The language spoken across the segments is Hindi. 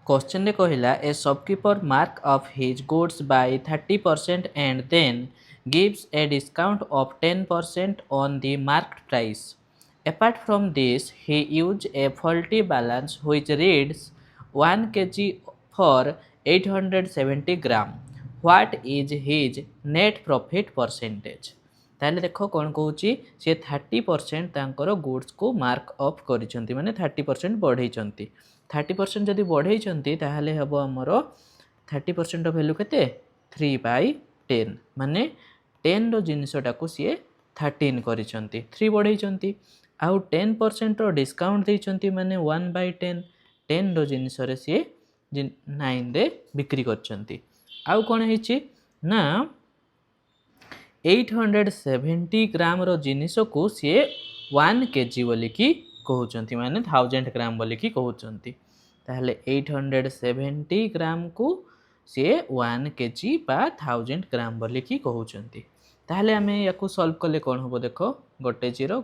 क्वेश्चन कहला a shopkeeper mark of his goods by 30% and then gives a discount of 10% on the marked price. Apart from this, he used a faulty balance which reads 1 kg for 870 gram. What is his net profit percentage? ताहले देखो कौन कहूँ सी 30% तांकर गुड्स को मार्क अफ कर माने 30% बढ़ई 30% जदि बढ़ई ताहले हम आमर 30% भैल्यू के 3/10 माने 10 रो जिनसटा को सी 13 कर 3 बढ़ई आउ 10% डिस्काउंट देइचंती माने 1/10 10 रो जिनस रे सी 9 रे बिक्री करचंती. आउ कोन हेची ना 870 ग्राम रो जिनिस को सी 1 केजी बोली की कहउचंती माने 1000 ग्राम बोली की कहउचंती. ताहले 870 ग्राम को सी 1 केजी बा 1000 ग्राम बोली की कहउचंती. ताहले आमे याकू सॉल्व कले कोन होबो देखो गोटे जीरो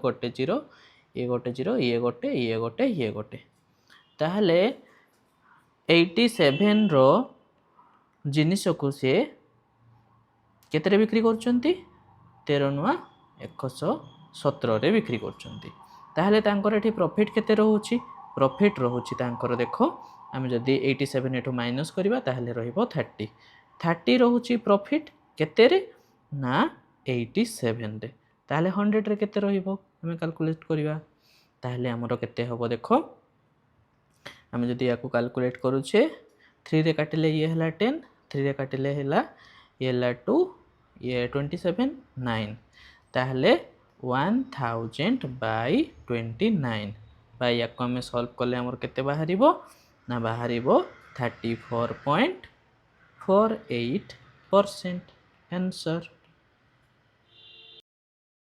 ये गोटे जीरो ये गोटे ताहले 87 रो जिनिस को सी केतरे बिक्री करचंती 13 नुआ 117 रे बिक्री करचंती. ताहले तांकर एठी प्रॉफिट केते रहउची प्रॉफिट रहउची तांकर देखो आमे जदी 87 एठो माइनस करबा ताहले रहइबो 30 रहउची प्रॉफिट केते रे ना 87 रे. ताहले 100 रे केते रहइबो आमे कैलकुलेट करबा ताहले हमरो केते होबो देखो आमे जदी याकू कैलकुलेट करूछे 3 रे काटिले ये हला 10 3 रे काटिले हला ये हला 2 ये 27 9 ताहले 1000/29 बाय याकू आमे सॉल्व करले हमर केते बाहरिबो ना बाहरिबो 34.48% आंसर.